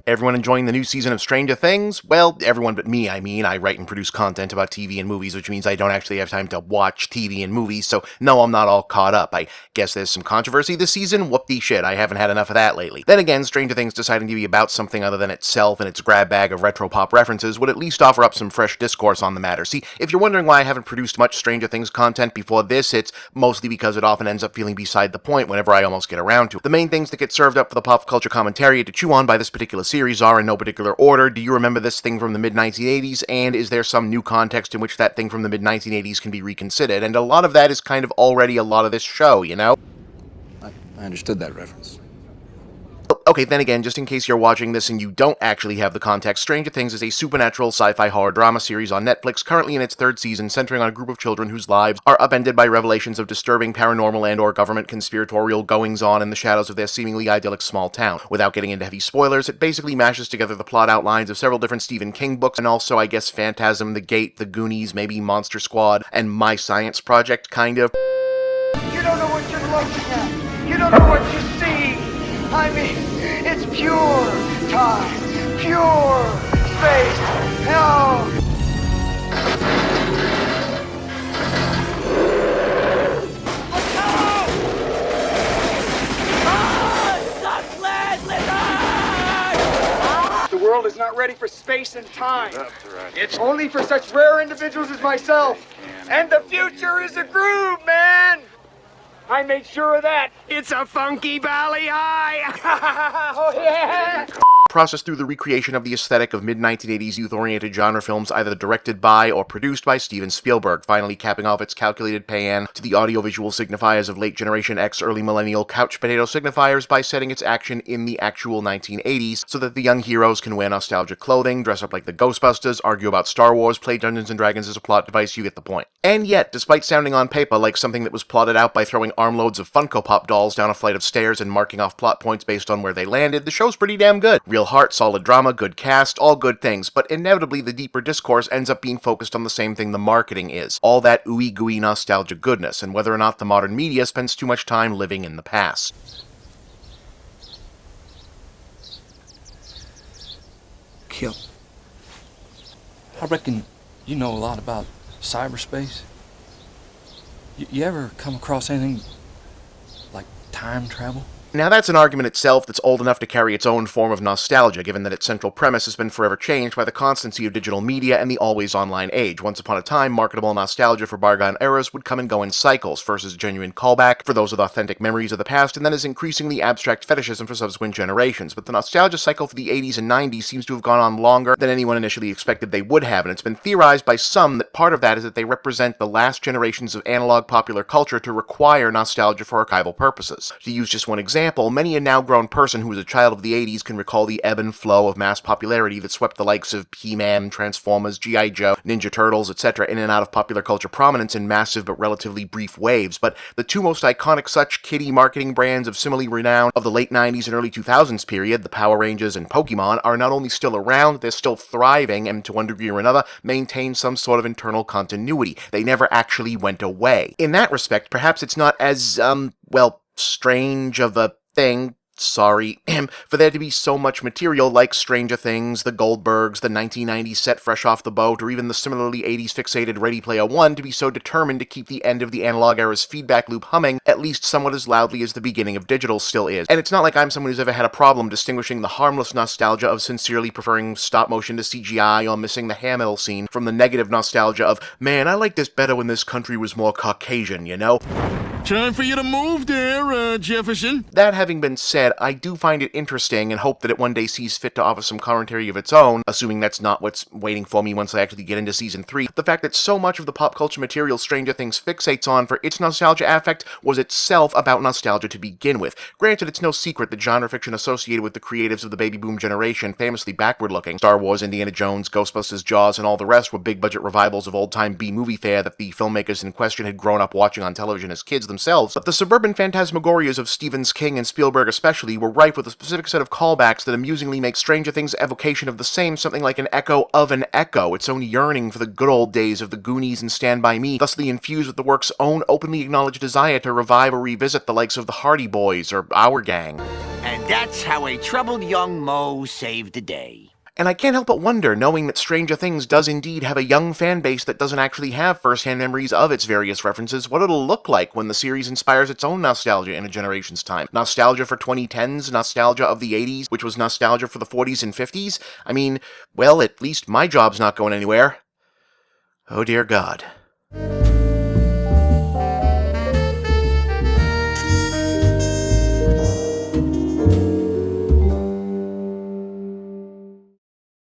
Everyone enjoying the new season of Stranger Things? Well, everyone but me, I mean. I write and produce content about TV and movies, which means I don't actually have time to watch TV and movies, so no, I'm not all caught up. I guess there's some controversy this season? Whoop-de shit, I haven't had enough of that lately. Then again, Stranger Things deciding to be about something other than itself and its grab bag of retro pop references would at least offer up some fresh discourse on the matter. See, if you're wondering why I haven't produced much Stranger Things content before this, it's mostly because it often ends up feeling beside the point whenever I almost get around to it. The main things that get served up for the pop culture commentary to chew on by this particular series are, in no particular order, do you remember this thing from the mid-1980s, and is there some new context in which that thing from the mid-1980s can be reconsidered? And a lot of that is kind of already a lot of this show, you know? I understood that reference. Okay, then again, just in case you're watching this and you don't actually have the context, Stranger Things is a supernatural sci-fi horror drama series on Netflix, currently in its third season, centering on a group of children whose lives are upended by revelations of disturbing paranormal and/or government conspiratorial goings-on in the shadows of their seemingly idyllic small town. Without getting into heavy spoilers, it basically mashes together the plot outlines of several different Stephen King books, and also, I guess, Phantasm, The Gate, The Goonies, maybe Monster Squad, and My Science Project, kind of. You don't know what you're looking at. You don't know what you see. I mean, it's pure time, pure space. No. Let's go! The world is not ready for space and time. It's only for such rare individuals as myself. And the future is a groove, man! I made sure of that. It's a funky valley high. Oh, yeah. Processed through the recreation of the aesthetic of mid-1980s youth-oriented genre films either directed by or produced by Steven Spielberg, finally capping off its calculated paean to the audiovisual signifiers of late Generation X, early millennial couch potato signifiers by setting its action in the actual 1980s so that the young heroes can wear nostalgic clothing, dress up like the Ghostbusters, argue about Star Wars, play Dungeons & Dragons as a plot device, you get the point. And yet, despite sounding on paper like something that was plotted out by throwing armloads of Funko Pop dolls down a flight of stairs and marking off plot points based on where they landed, the show's pretty damn good. Real heart, solid drama, good cast, all good things, but inevitably the deeper discourse ends up being focused on the same thing the marketing is, all that ooey gooey nostalgia goodness, and whether or not the modern media spends too much time living in the past. Kip, I reckon you know a lot about cyberspace. You ever come across anything like time travel? Now that's an argument itself that's old enough to carry its own form of nostalgia, given that its central premise has been forever changed by the constancy of digital media and the always online age. Once upon a time, marketable nostalgia for bygone eras would come and go in cycles, first as genuine callback for those with authentic memories of the past, and then as increasingly abstract fetishism for subsequent generations. But the nostalgia cycle for the 80s and 90s seems to have gone on longer than anyone initially expected they would have, and it's been theorized by some that part of that is that they represent the last generations of analog popular culture to require nostalgia for archival purposes. To use just one example, many a now-grown person who was a child of the 80s can recall the ebb and flow of mass popularity that swept the likes of He-Man, Transformers, G.I. Joe, Ninja Turtles, etc. in and out of popular culture prominence in massive but relatively brief waves. But the two most iconic such kiddie marketing brands of similar renown of the late 90s and early 2000s period, the Power Rangers and Pokemon, are not only still around, they're still thriving and to one degree or another maintain some sort of internal continuity. They never actually went away. In that respect, perhaps it's not as, strange of a thing, sorry, for there to be so much material like Stranger Things, The Goldbergs, the 1990s set fresh off the boat, or even the similarly 80s fixated Ready Player One to be so determined to keep the end of the analog era's feedback loop humming at least somewhat as loudly as the beginning of digital still is. And it's not like I'm someone who's ever had a problem distinguishing the harmless nostalgia of sincerely preferring stop motion to CGI or missing the hair metal scene from the negative nostalgia of, man, I like this better when this country was more Caucasian, you know? Time for you to move there, Jefferson. That having been said, I do find it interesting and hope that it one day sees fit to offer some commentary of its own, assuming that's not what's waiting for me once I actually get into Season 3. The fact that so much of the pop culture material Stranger Things fixates on for its nostalgia affect was itself about nostalgia to begin with. Granted, it's no secret that genre fiction associated with the creatives of the baby boom generation, famously backward-looking, Star Wars, Indiana Jones, Ghostbusters, Jaws, and all the rest were big-budget revivals of old-time B-movie fare that the filmmakers in question had grown up watching on television as kids themselves, but the suburban phantasmagorias of Stephen King and Spielberg especially were rife with a specific set of callbacks that amusingly make Stranger Things' evocation of the same something like an echo of an echo, its own yearning for the good old days of the Goonies and Stand By Me, thusly infused with the work's own openly acknowledged desire to revive or revisit the likes of the Hardy Boys or Our Gang. And That's how a troubled young Moe saved the day. And I can't help but wonder, knowing that Stranger Things does indeed have a young fan base that doesn't actually have first-hand memories of its various references, what it'll look like when the series inspires its own nostalgia in a generation's time. Nostalgia for 2010s, nostalgia of the 80s, which was nostalgia for the 40s and 50s. I mean, well, at least my job's not going anywhere. Oh dear God.